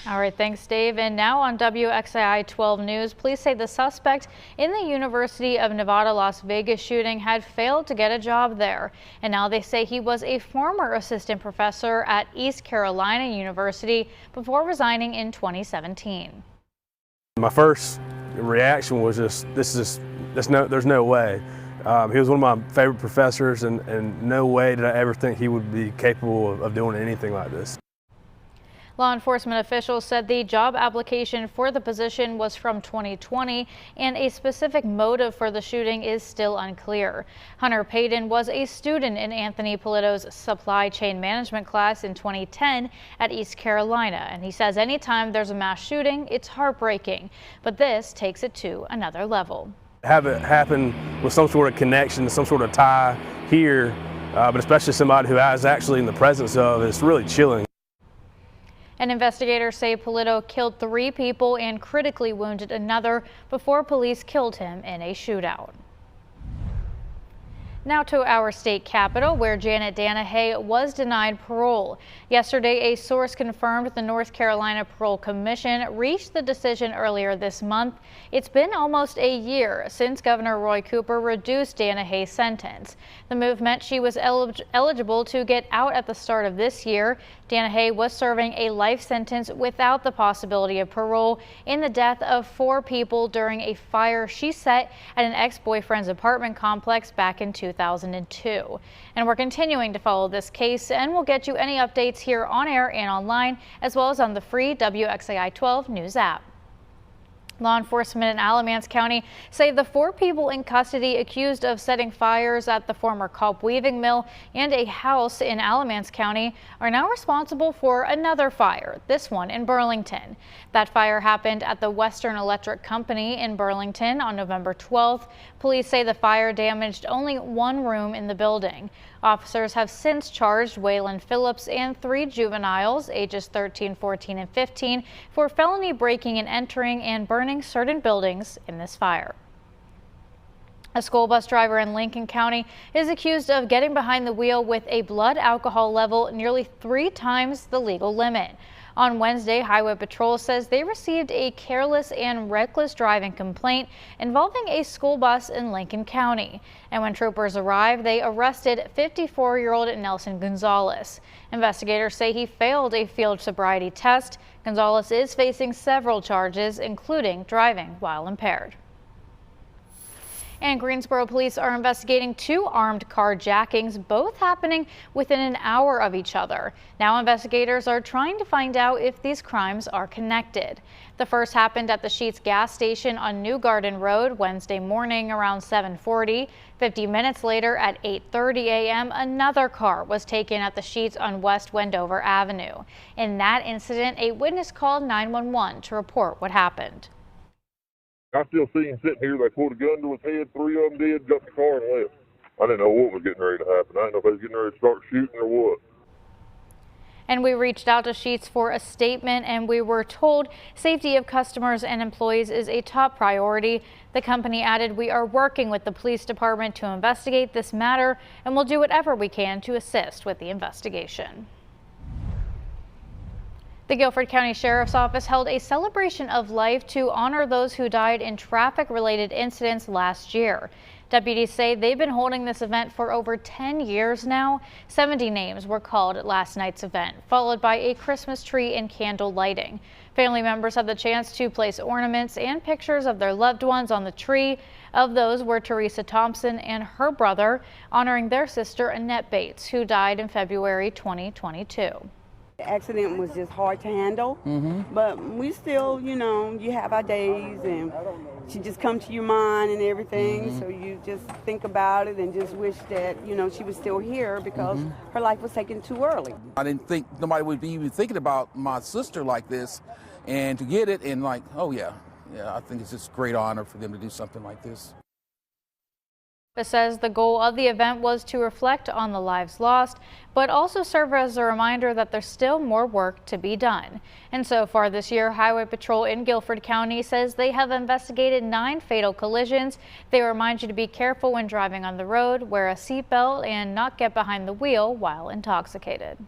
All right, thanks, Dave. And now on WXII 12 News, police say the suspect in the University of Nevada, Las Vegas shooting had failed to get a job there. And now they say he was a former assistant professor at East Carolina University before resigning in 2017. My first reaction was there's no way. He was one of my favorite professors, and no way did I ever think he would be capable of doing anything like this. Law enforcement officials said the job application for the position was from 2020, and a specific motive for the shooting is still unclear. Hunter Payton was a student in Anthony Polito's supply chain management class in 2010 at East Carolina, and he says anytime there's a mass shooting, it's heartbreaking, but this takes it to another level. Have it happen with some sort of connection, some sort of tie here, but especially somebody who I was actually in the presence of, it's really chilling. And investigators say Polito killed 3 people and critically wounded another before police killed him in a shootout. Now to our state capital, where Janet Danahay was denied parole. Yesterday, a source confirmed the North Carolina Parole Commission reached the decision earlier this month. It's been almost a year since Governor Roy Cooper reduced Danahay's sentence. The move meant she was eligible to get out at the start of this year. Danahay was serving a life sentence without the possibility of parole in the death of 4 people during a fire she set at an ex-boyfriend's apartment complex back in 2002. And we're continuing to follow this case, and we'll get you any updates here on air and online, as well as on the free WXII 12 News app. Law enforcement in Alamance County say the 4 people in custody accused of setting fires at the former Culp weaving mill and a house in Alamance County are now responsible for another fire, this one in Burlington. That fire happened at the Western Electric Company in Burlington on November 12th. Police say the fire damaged only 1 room in the building. Officers have since charged Waylon Phillips and 3 juveniles, ages 13, 14, and 15, for felony breaking and entering and burning certain buildings in this fire. A school bus driver in Lincoln County is accused of getting behind the wheel with a blood alcohol level nearly 3 times the legal limit. On Wednesday, Highway Patrol says they received a careless and reckless driving complaint involving a school bus in Lincoln County. And when troopers arrived, they arrested 54-year-old Nelson Gonzalez. Investigators say he failed a field sobriety test. Gonzalez is facing several charges, including driving while impaired. And Greensboro police are investigating 2 armed carjackings, both happening within an hour of each other. Now investigators are trying to find out if these crimes are connected. The first happened at the Sheetz gas station on New Garden Road Wednesday morning around 7:40. 50 minutes later at 8:30 a.m., another car was taken at the Sheetz on West Wendover Avenue. In that incident, a witness called 911 to report what happened. I still see him sitting here. They pulled a gun to his head. 3 of them did, got in the car and left. I didn't know what was getting ready to happen. I didn't know if they was getting ready to start shooting or what. And we reached out to Sheetz for a statement, and we were told safety of customers and employees is a top priority. The company added, "We are working with the police department to investigate this matter, and we'll do whatever we can to assist with the investigation." The Guilford County Sheriff's Office held a celebration of life to honor those who died in traffic-related incidents last year. Deputies say they've been holding this event for over 10 years now. 70 names were called at last night's event, followed by a Christmas tree and candle lighting. Family members had the chance to place ornaments and pictures of their loved ones on the tree. Of those were Teresa Thompson and her brother, honoring their sister Annette Bates, who died in February 2022. The accident was just hard to handle, but we still, you have our days, and she just come to your mind and everything, so you just think about it and just wish that, she was still here because her life was taken too early. I didn't think nobody would be even thinking about my sister like this, and to get it and like, oh yeah, I think it's just a great honor for them to do something like this. It says the goal of the event was to reflect on the lives lost, but also serve as a reminder that there's still more work to be done. And so far this year, Highway Patrol in Guilford County says they have investigated 9 fatal collisions. They remind you to be careful when driving on the road, wear a seatbelt, and not get behind the wheel while intoxicated.